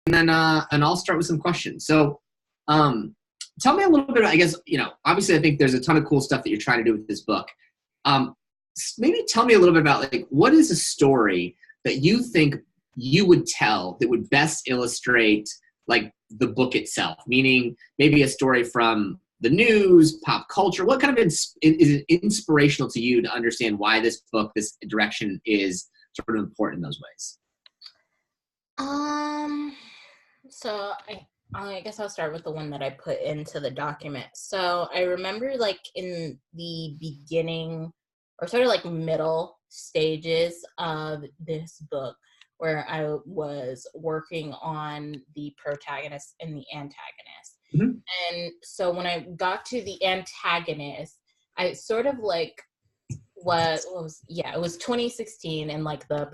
and I'll start with some questions. So, tell me a little bit. I guess obviously, I think there's a ton of cool stuff that you're trying to do with this book. Maybe tell me a little bit about like what is a story that you think you would tell that would best illustrate like the book itself, meaning maybe a story from the news, pop culture. What kind of is inspirational to you to understand why this book, this direction is sort of important in those ways? So I guess I'll start with the one that I put into the document. So I remember like in the beginning or sort of like middle stages of this book where I was working on the protagonist and the antagonist. Mm-hmm. And so when I got to the antagonist, I sort of like it was 2016 and like the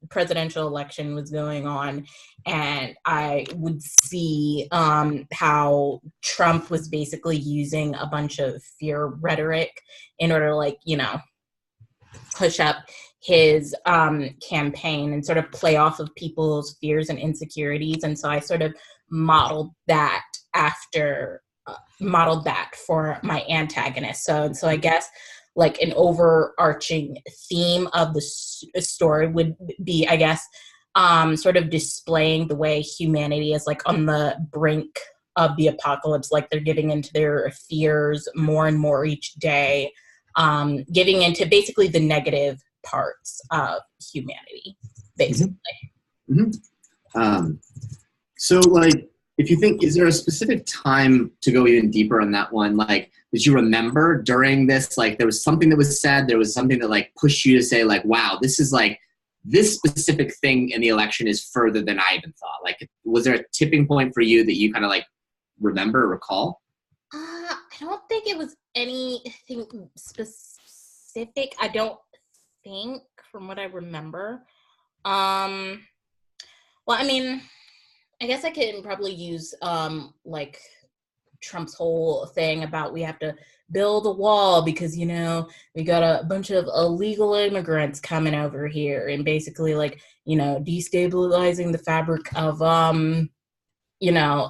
presidential election was going on, and I would see how Trump was basically using a bunch of fear rhetoric in order to like push up his campaign and sort of play off of people's fears and insecurities. And so I sort of modeled that for my antagonist. So I guess like an overarching theme of the story would be, I guess, sort of displaying the way humanity is like on the brink of the apocalypse, like they're getting into their fears more and more each day, getting into basically the negative parts of humanity, basically. Mm-hmm. So like, if you think, is there a specific time to go even deeper on that one? Like, did you remember during this, like there was something that was said, there was something that like pushed you to say like, wow, this is like, this specific thing in the election is further than I even thought. Like, was there a tipping point for you that you kind of like remember or recall? I don't think it was anything specific. I don't think, from what I remember. Well, I mean, I guess I can probably use like Trump's whole thing about we have to build a wall because we got a bunch of illegal immigrants coming over here and basically like destabilizing the fabric of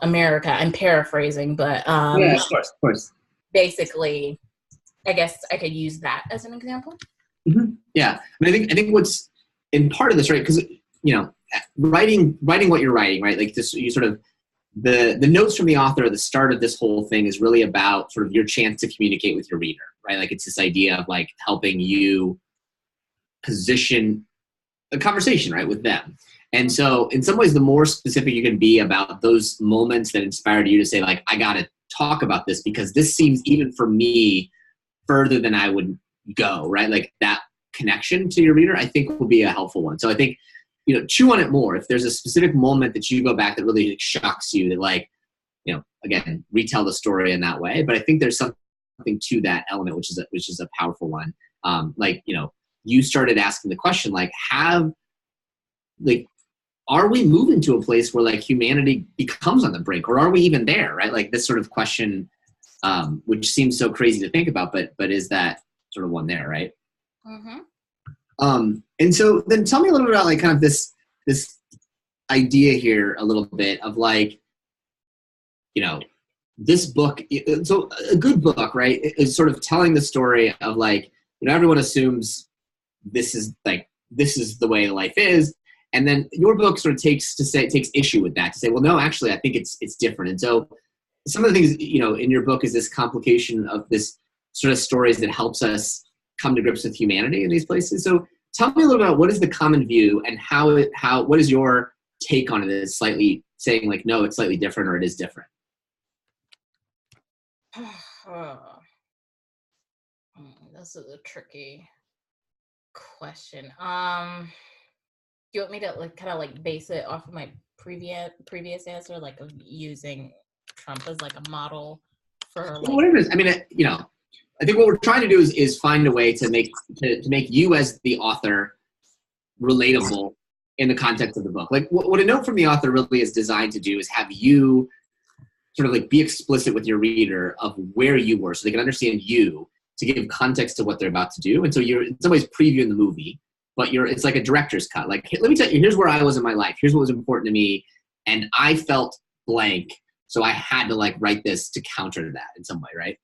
America. I'm paraphrasing, but yeah, of course. Basically, I guess I could use that as an example. Mm-hmm. Yeah, I mean, I think what's in part of this, right? Because writing what you're writing, right? Like this, you sort of the notes from the author at the start of this whole thing is really about sort of your chance to communicate with your reader, right? Like it's this idea of like helping you position a conversation, right, with them. And so in some ways, the more specific you can be about those moments that inspired you to say like, I got to talk about this because this seems even for me further than I would go, right? Like that connection to your reader, I think will be a helpful one. So I think, chew on it more. If there's a specific moment that you go back that really shocks you, that like, again, retell the story in that way. But I think there's something to that element, which is a powerful one. You started asking the question, like, are we moving to a place where like humanity becomes on the brink, or are we even there, right? Like this sort of question, which seems so crazy to think about, but is that sort of one there, right? Mm-hmm. And so then tell me a little bit about like kind of this idea here a little bit of like, this book. So a good book, right, is sort of telling the story of like, everyone assumes this is the way life is. And then your book sort of takes issue with that to say, well, no, actually, I think it's different. And so some of the things, in your book is this complication of this sort of stories that helps us come to grips with humanity in these places. So tell me a little about what is the common view and what is your take on it? Is slightly saying like, no, it's slightly different, or it is different. This is a tricky question. Do you want me to like kind of like base it off of my previous answer, like of using Trump as like a model for like whatever it is? I mean, I think what we're trying to do is find a way to make you as the author relatable in the context of the book. Like what a note from the author really is designed to do is have you sort of like be explicit with your reader of where you were so they can understand you, to give context to what they're about to do. And so you're in some ways previewing the movie, but it's like a director's cut. Like, hey, let me tell you, here's where I was in my life. Here's what was important to me. and I felt blank, so I had to like write this to counter that in some way, right?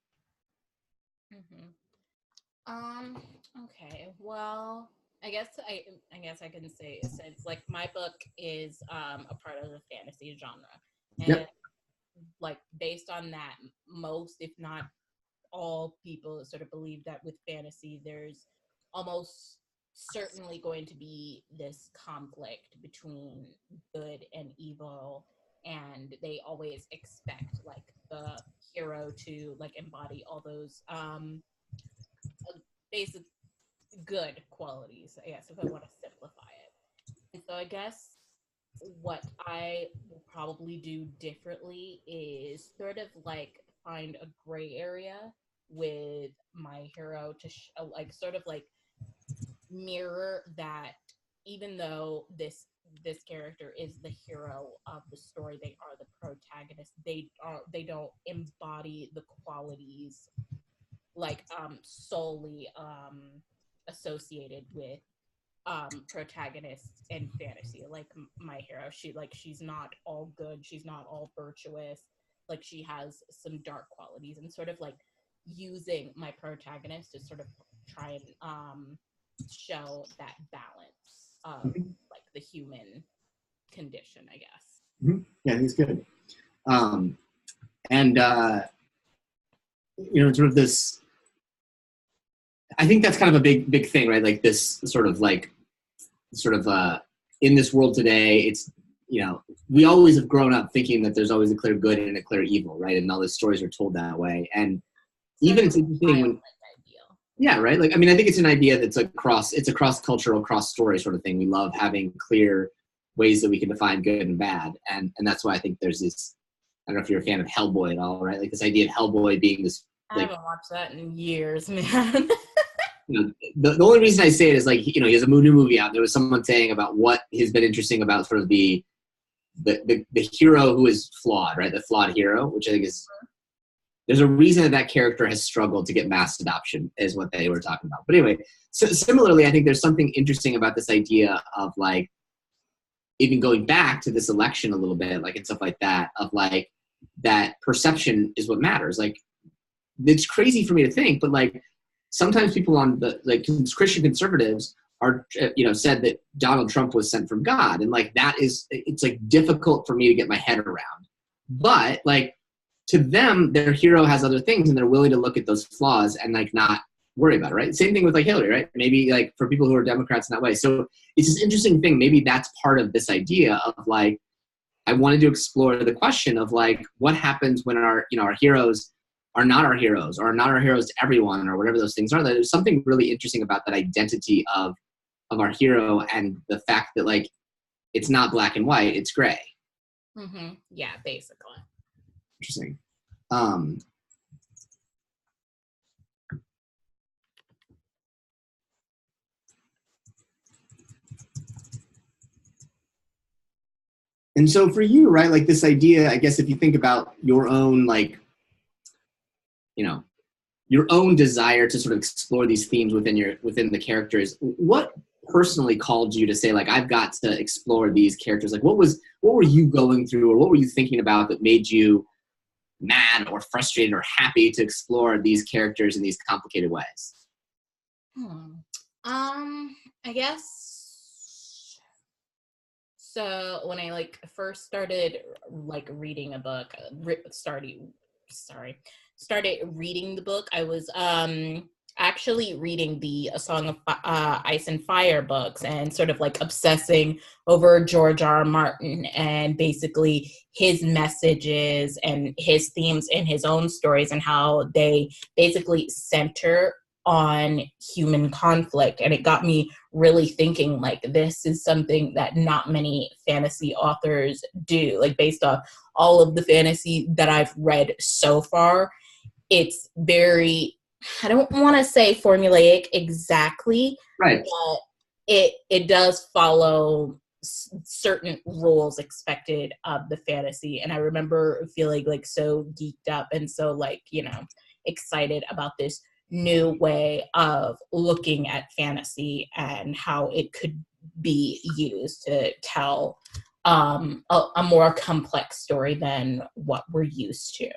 Okay. Well, I guess I can say, since like my book is a part of the fantasy genre, and Yep. like based on that, most, if not all, people sort of believe that with fantasy there's almost certainly going to be this conflict between good and evil, and they always expect like the hero to like embody all those basic good qualities, I guess, if I want to simplify it. And so I guess what I will probably do differently is sort of like find a gray area with my hero to like sort of like mirror that, even though this character is the hero of the story, they are the protagonist, they don't embody the qualities like solely associated with protagonists in fantasy. Like my hero, she's not all good, she's not all virtuous, like she has some dark qualities, and sort of like using my protagonist to sort of try and show that balance of like the human condition, I guess. Mm-hmm. Yeah, I think it's good. And sort of this, I think that's kind of a big thing, right? Like this sort of in this world today, it's, we always have grown up thinking that there's always a clear good and a clear evil, right? And all the stories are told that way. And even it's interesting when, yeah, right. Like, I mean, I think it's an idea that's it's a cross-cultural, cross-story sort of thing. We love having clear ways that we can define good and bad. And that's why I think there's this, I don't know if you're a fan of Hellboy at all, right? Like this idea of Hellboy being this, I haven't watched that in years, man. The only reason I say it is like, he has a new movie out. There was someone saying about what has been interesting about sort of the hero who is flawed, right? The flawed hero, which I think is, there's a reason that character has struggled to get mass adoption, is what they were talking about. But anyway, so similarly, I think there's something interesting about this idea of like, even going back to this election a little bit, like, and stuff like that, of like, that perception is what matters. Like, it's crazy for me to think, but like, sometimes people on the, like, Christian conservatives are, said that Donald Trump was sent from God. And like, it's like difficult for me to get my head around. But like, to them, their hero has other things and they're willing to look at those flaws and like not worry about it, right? Same thing with like Hillary, right? Maybe like for people who are Democrats in that way. So it's this interesting thing. Maybe that's part of this idea of like, I wanted to explore the question of like, what happens when our heroes are not our heroes, or are not our heroes to everyone, or whatever those things are. There's something really interesting about that identity of our hero, and the fact that like, it's not black and white, it's gray. Mm-hmm. Yeah, basically. Interesting. And so for you, right, like this idea, I guess if you think about your own, like, your own desire to sort of explore these themes within the characters, what personally called you to say, like, I've got to explore these characters? Like, what were you going through, or what were you thinking about that made you mad or frustrated or happy to explore these characters in these complicated ways? I guess so. When I like first started like reading a book, started reading the book, I was actually reading the A Song of Ice and Fire books, and sort of like obsessing over George R.R. Martin and basically his messages and his themes in his own stories, and how they basically center on human conflict. And it got me really thinking, like, this is something that not many fantasy authors do. Like, based off all of the fantasy that I've read so far, it's very, I don't want to say formulaic exactly, right, but it does follow certain rules expected of the fantasy. And I remember feeling like so geeked up and so like, excited about this new way of looking at fantasy and how it could be used to tell a more complex story than what we're used to.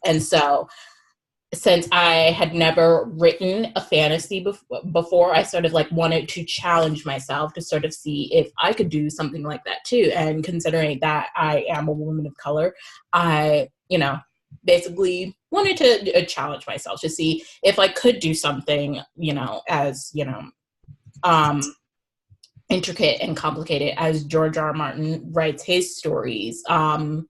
And so since I had never written a fantasy before, I sort of like wanted to challenge myself to sort of see if I could do something like that too. And considering that I am a woman of color, I, basically wanted to challenge myself to see if I could do something, as, intricate and complicated as George R. R. Martin writes his stories. Would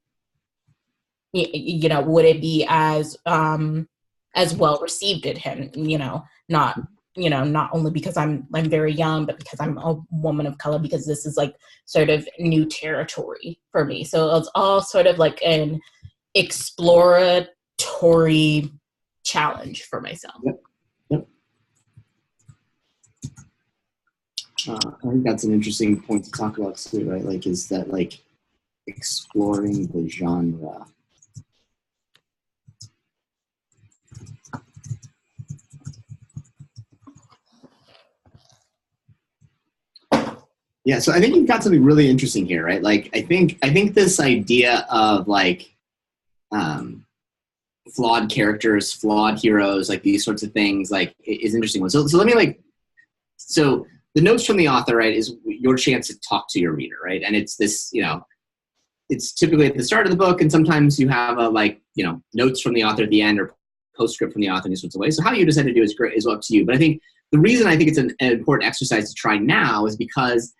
it be as well received at him, not only because I'm very young, but because I'm a woman of color, because this is like sort of new territory for me. So it's all sort of like an exploratory challenge for myself. Yep. I think that's an interesting point to talk about too, right? Like, is that like exploring the genre? Yeah, so I think you've got something really interesting here, right? Like, I think this idea of like flawed characters, flawed heroes, like these sorts of things, like is interesting. So let me so the notes from the author, right, is your chance to talk to your reader, right? And it's this, it's typically at the start of the book, and sometimes you have notes from the author at the end or postscript from the author in these sorts of ways. So how you decide to do is up to you. But I think the reason I think it's an important exercise to try now is because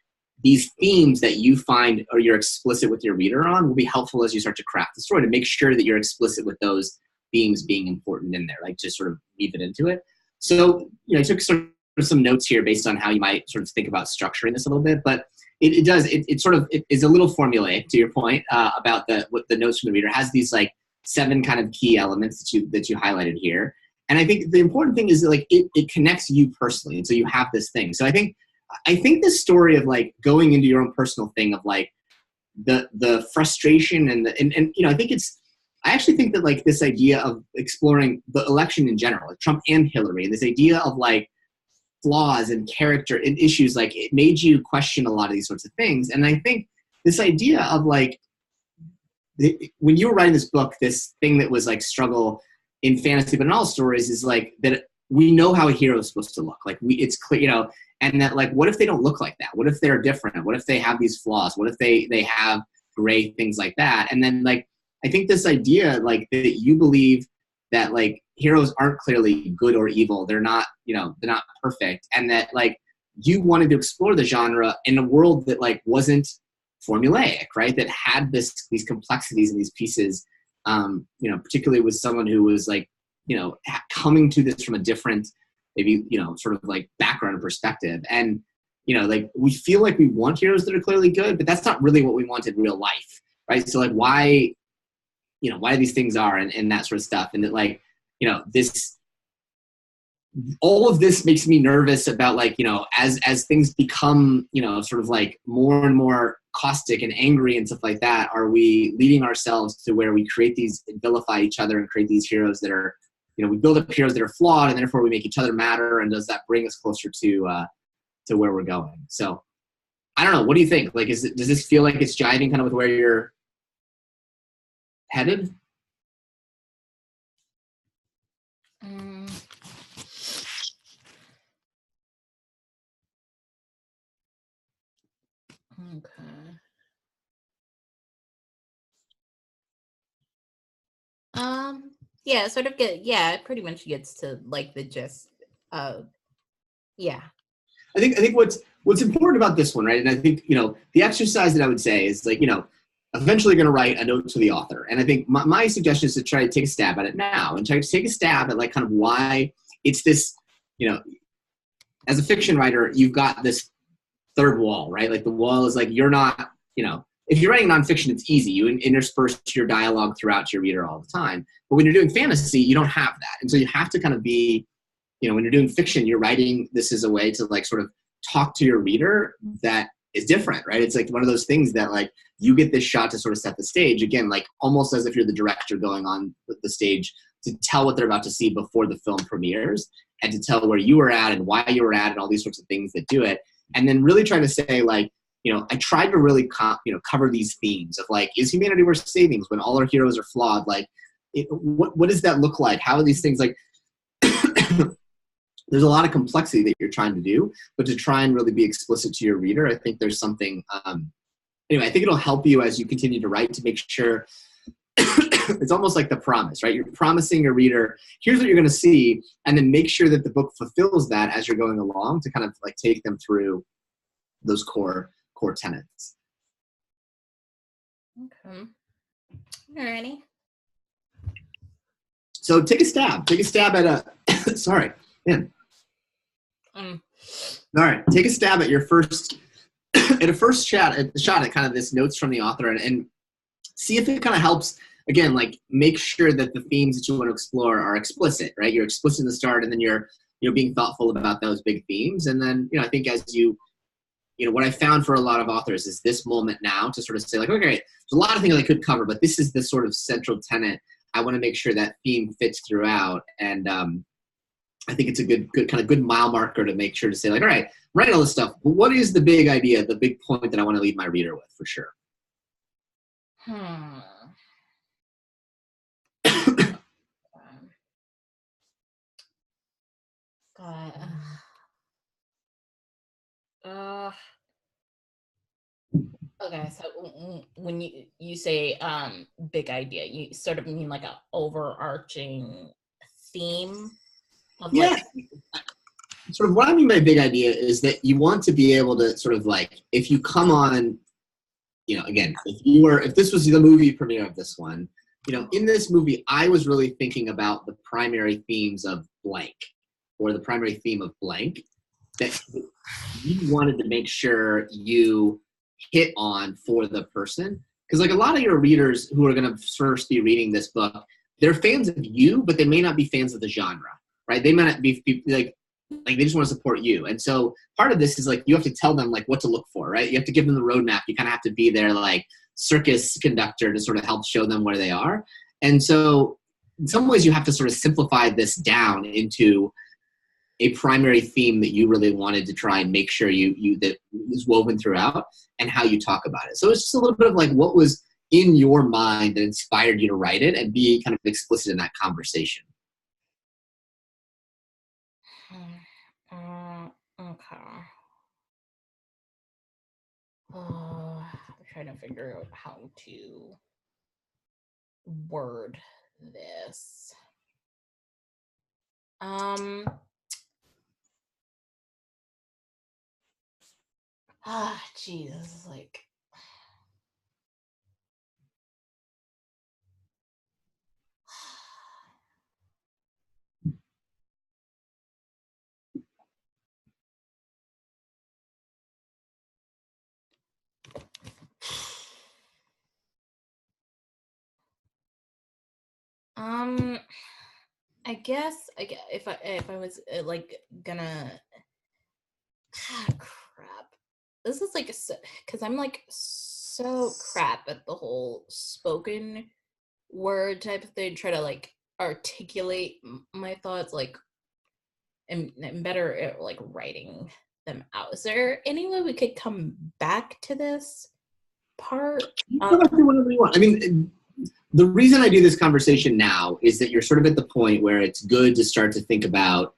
these themes that you find or you're explicit with your reader on will be helpful as you start to craft the story, to make sure that you're explicit with those themes being important in there, like just sort of weave it into it. So, I took sort of some notes here based on how you might sort of think about structuring this a little bit, but it is a little formulaic, to your point, about what the notes from the reader. Has these like 7 kind of key elements that you highlighted here. And I think the important thing is that, like, it connects you personally. And so you have this thing. So I think this story of like going into your own personal thing of like the frustration and I actually think that like this idea of exploring the election in general, like Trump and Hillary, and this idea of like flaws and character and issues, like it made you question a lot of these sorts of things. And I think this idea of like, when you were writing this book, this thing that was like struggle in fantasy, but in all stories, is like that we know how a hero is supposed to look. Like it's clear, and that like, what if they don't look like that? What if they're different? What if they have these flaws? What if they have gray things like that? And then like, I think this idea like that you believe that like heroes aren't clearly good or evil. They're not, they're not perfect. And that like you wanted to explore the genre in a world that like wasn't formulaic, right? That had these complexities and these pieces, particularly with someone who was like, coming to this from a different, maybe, sort of like background and perspective. And, like we feel like we want heroes that are clearly good, but that's not really what we want in real life, right? So like why these things are and that sort of stuff. And that like, all of this makes me nervous about like, as things become, sort of like more and more caustic and angry and stuff like that, are we leading ourselves to where we create these, vilify each other and create these heroes that are, we build up heroes that are flawed, and therefore we make each other matter. And does that bring us closer to where we're going? So I don't know. What do you think? Like, does this feel like it's jiving kind of with where you're headed? Okay. Yeah, sort of it pretty much gets to like the gist of, yeah. I think what's important about this one, right? And I think, the exercise that I would say is like, eventually going to write a note to the author. And I think my suggestion is to try to take a stab at it now and try to take a stab at like kind of why it's this, as a fiction writer, you've got this third wall, right? Like the wall is like, you're not, if you're writing nonfiction, it's easy. You intersperse your dialogue throughout to your reader all the time. But when you're doing fantasy, you don't have that. And so you have to kind of be, when you're doing fiction, you're writing this as a way to like sort of talk to your reader that is different, right? It's like one of those things that like you get this shot to sort of set the stage, again, like almost as if you're the director going on the stage to tell what they're about to see before the film premieres, and to tell where you were at and why you were at and all these sorts of things that do it. And then really trying to say like, I tried to really cover these themes of like, is humanity worth saving when all our heroes are flawed? Like, what does that look like? How are these things like? There's a lot of complexity that you're trying to do, but to try and really be explicit to your reader, I think there's something. Anyway, I think it'll help you as you continue to write to make sure. It's almost like the promise, right? You're promising your reader, here's what you're going to see, and then make sure that the book fulfills that as you're going along to kind of like take them through those core tenets. Okay. Alrighty. So take a stab at a, sorry, man. All right, take a stab at your first, at a first shot at kind of this notes from the author and see if it kind of helps. Again, like make sure that the themes that you want to explore are explicit, right? You're explicit in the start, and then you're being thoughtful about those big themes. And then, I think as what I found for a lot of authors is this moment now to sort of say like, okay, there's a lot of things I could cover, but this is the sort of central tenet. I want to make sure that theme fits throughout. And I think it's a good mile marker to make sure to say like, all right, write all this stuff, but what is the big idea, the big point that I want to leave my reader with for sure? God. Okay, so when you say big idea, you sort of mean like an overarching theme of Yeah. Sort of what I mean by big idea is that you want to be able to sort of like, if you come on, again, if this was the movie premiere of this one, in this movie, I was really thinking about the primary themes of blank or the primary theme of blank that you wanted to make sure you hit on for the person. Because like a lot of your readers who are going to first be reading this book, they're fans of you, but they may not be fans of the genre, right? They might not be like they just want to support you. And so part of this is like, you have to tell them like what to look for, right? You have to give them the roadmap. You kind of have to be their like circus conductor to sort of help show them where they are. And so in some ways you have to sort of simplify this down into a primary theme that you really wanted to try and make sure you that is woven throughout and how you talk about it. So it's just a little bit of like what was in your mind that inspired you to write it and be kind of explicit in that conversation. Okay. I'm trying to figure out how to word this. Jesus, like. I guess if I was like gonna crap. This is like because I'm like so crap at the whole spoken word type of thing. Try to like articulate my thoughts like and better at like writing them out. Is there any way we could come back to this part? Whatever you want. I mean, the reason I do this conversation now is that you're sort of at the point where it's good to start to think about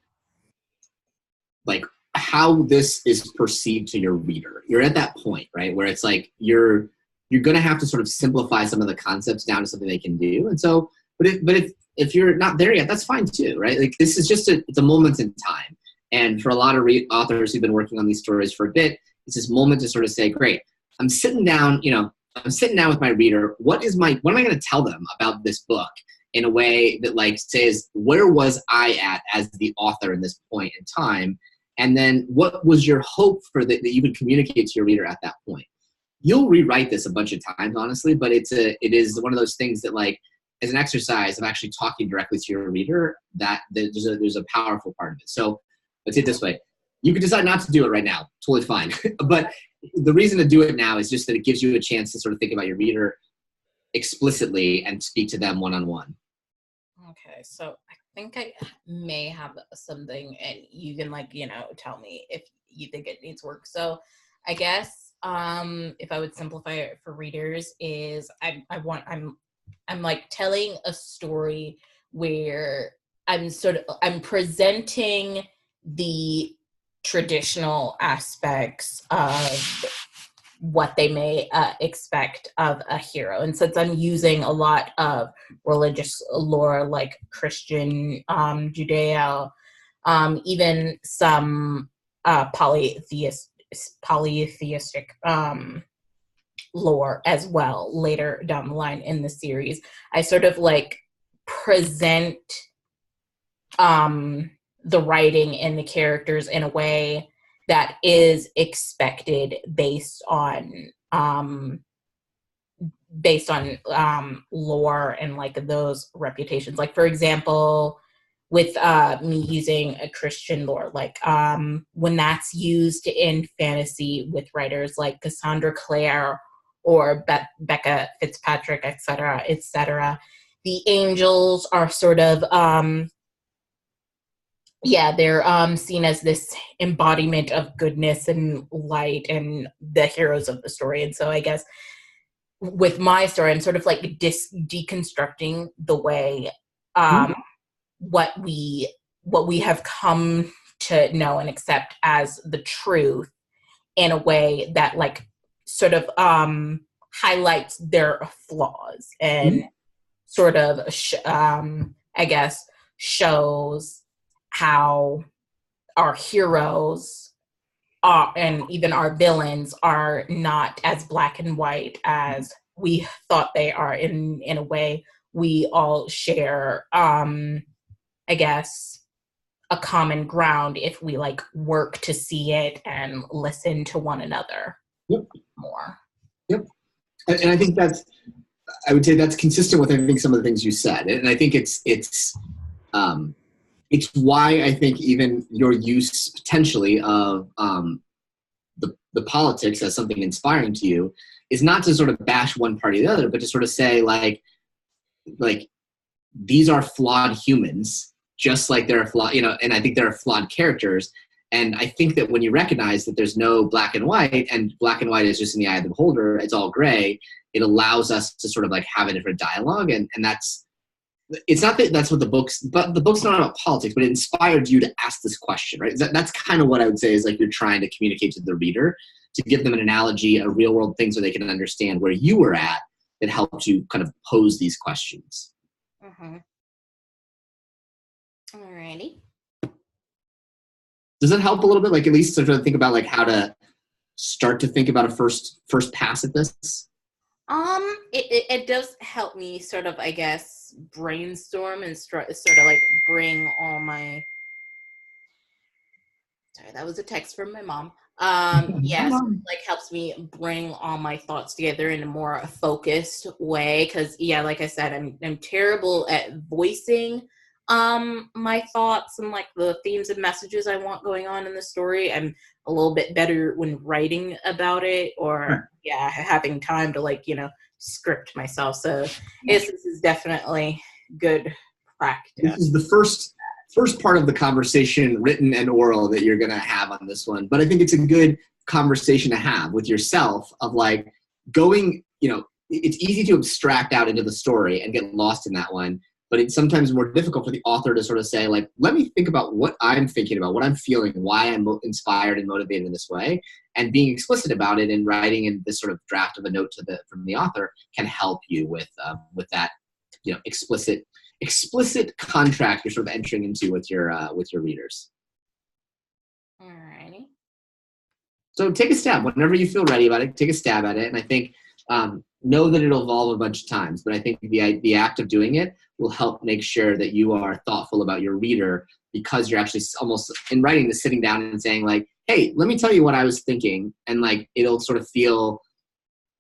like how this is perceived to your reader. You're at that point, right, where it's like you're going to have to sort of simplify some of the concepts down to something they can do. And so, but if you're not there yet, that's fine too, right? Like this is just it's a moment in time. And for a lot of authors who've been working on these stories for a bit, it's this moment to sort of say, great, I'm sitting down with my reader. What am I going to tell them about this book in a way that like says, where was I at as the author in this point in time? And then what was your hope for that you could communicate to your reader at that point? You'll rewrite this a bunch of times, honestly, but it is one of those things that like, as an exercise of actually talking directly to your reader, that there's a powerful part of it. So let's say it this way. You can decide not to do it right now. Totally fine. But the reason to do it now is just that it gives you a chance to sort of think about your reader explicitly and speak to them one-on-one. Okay, so I think I may have something and you can like, tell me if you think it needs work. So I guess if I would simplify it for readers, is I'm like telling a story where I'm presenting the traditional aspects of what they may expect of a hero. And since I'm using a lot of religious lore, like Christian, Judeo, even some polytheistic lore as well later down the line in the series, I sort of like present the writing and the characters in a way that is expected based on lore and like those reputations. Like, for example, with me using a Christian lore, like when that's used in fantasy with writers like Cassandra Clare or Becca Fitzpatrick, etc., the angels are sort of they're seen as this embodiment of goodness and light and the heroes of the story. And so I guess with my story, I'm sort of like deconstructing the way what we have come to know and accept as the truth in a way that like sort of highlights their flaws and sort of I guess shows how our heroes are, and even our villains are not as black and white as we thought they are. In a way, we all share I guess a common ground if we like work to see it and listen to one another more. And I think I would say that's consistent with, I think, some of the things you said. And I think it's why I think even your use potentially of the politics as something inspiring to you is not to sort of bash one party or the other, but to sort of say like these are flawed humans, just like there are flawed, and I think there are flawed characters. And I think that when you recognize that there's no black and white, and black and white is just in the eye of the beholder, it's all gray, it allows us to sort of like have a different dialogue. And it's not that that's what but the book's not about politics, but it inspired you to ask this question, right? That's kind of what I would say is like you're trying to communicate to the reader, to give them an analogy, a real world thing so they can understand where you were at that helped you kind of pose these questions. Mm-hmm. Alrighty. Does that help a little bit? Like at least sort of think about like how to start to think about a first pass at this? It does help me sort of, I guess, brainstorm and sort of like bring all my. Sorry, that was a text from my mom. Yes, like helps me bring all my thoughts together in a more focused way. Because like I said, I'm terrible at voicing my thoughts and like the themes and messages I want going on in the story. I'm a little bit better when writing about it, or having time to like script myself. So this is definitely good practice. This is the first part of the conversation, written and oral, that you're going to have on this one. But I think it's a good conversation to have with yourself of like going, it's easy to abstract out into the story and get lost in that one. But it's sometimes more difficult for the author to sort of say, like, let me think about what I'm thinking about, what I'm feeling, why I'm inspired and motivated in this way. And being explicit about it and writing in this sort of draft of a note from the author can help you with that, explicit contract you're sort of entering into with your readers. Alrighty. So take a stab whenever you feel ready about it. Take a stab at it, and I think know that it'll evolve a bunch of times. But I think the act of doing it will help make sure that you are thoughtful about your reader, because you're actually almost in writing this sitting down and saying like, hey, let me tell you what I was thinking, and like it'll sort of feel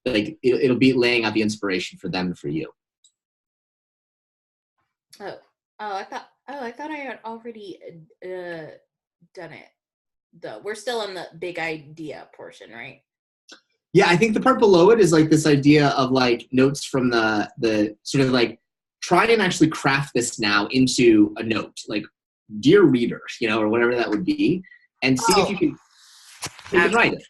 like it'll be laying out the inspiration for them and for you. I thought I had already done it. Though we're still in the big idea portion, right? Yeah, I think the part below it is like this idea of like notes from the sort of like try and actually craft this now into a note, like dear reader, or whatever that would be, and see if you can write it.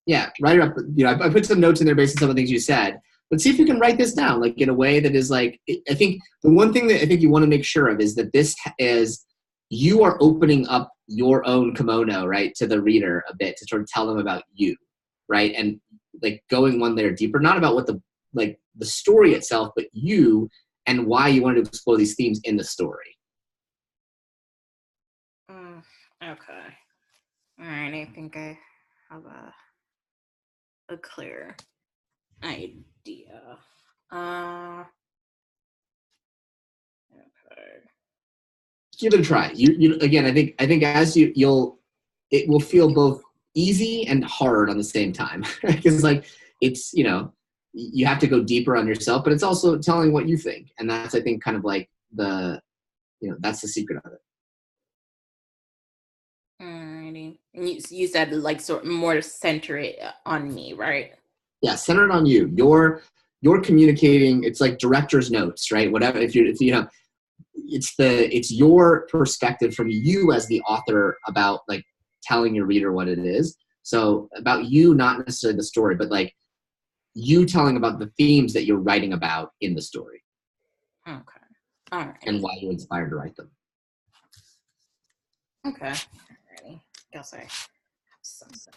Yeah, write it up. You know, I put some notes in there based on some of the things you said. But see if you can write this down, like in a way that is like, I think the one thing that I think you want to make sure of is that this is, you are opening up your own kimono, right, to the reader a bit to sort of tell them about you, right? And like going one layer deeper, not about what the story itself, but you and why you wanted to explore these themes in the story. Okay. All right. I think I have a clear idea. Okay. Give it a try. You again, I think as it will feel both easy and hard on the same time, because like it's, you know, you have to go deeper on yourself, but it's also telling what you think, and that's, I think, kind of like the, you know, that's the secret of it. Alrighty. And you said like sort of more center it on me, right? Yeah, centered on you. You're communicating. It's like director's notes, right? Whatever. If you know, it's your perspective from you as the author about like telling your reader what it is. So about you, not necessarily the story, but like you telling about the themes that you're writing about in the story. Okay. All right. And why you're inspired to write them. Okay. Alrighty. Guess I have something.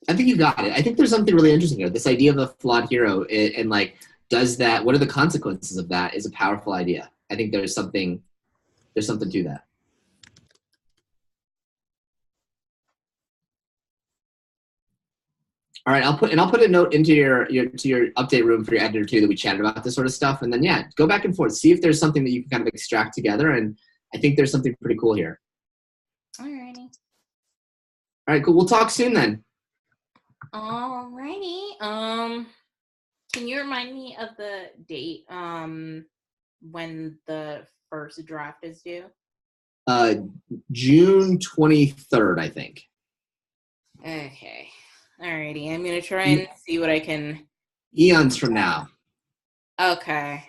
I think you got it. I think there's something really interesting here. This idea of a flawed hero and like, does that, what are the consequences of that, is a powerful idea. I think there's something to that. All right, I'll put a note into your update room for your editor too, that we chatted about this sort of stuff, and then yeah, go back and forth, see if there's something that you can kind of extract together, and I think there's something pretty cool here. Alrighty. All right, cool. We'll talk soon then. Alrighty. Can you remind me of the date when the first draft is due? June 23rd, I think. Okay. Alrighty. I'm gonna try and see what I can. Eons from now. Okay.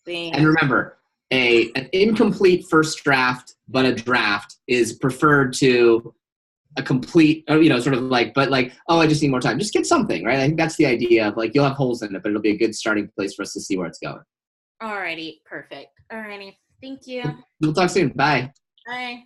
Thanks. And remember, an incomplete first draft, but a draft is preferred to a complete, you know, sort of like, but like, oh, I just need more time. Just get something, right? I think that's the idea of like, you'll have holes in it, but it'll be a good starting place for us to see where it's going. Alrighty. Perfect. Alrighty. Thank you. We'll talk soon. Bye. Bye.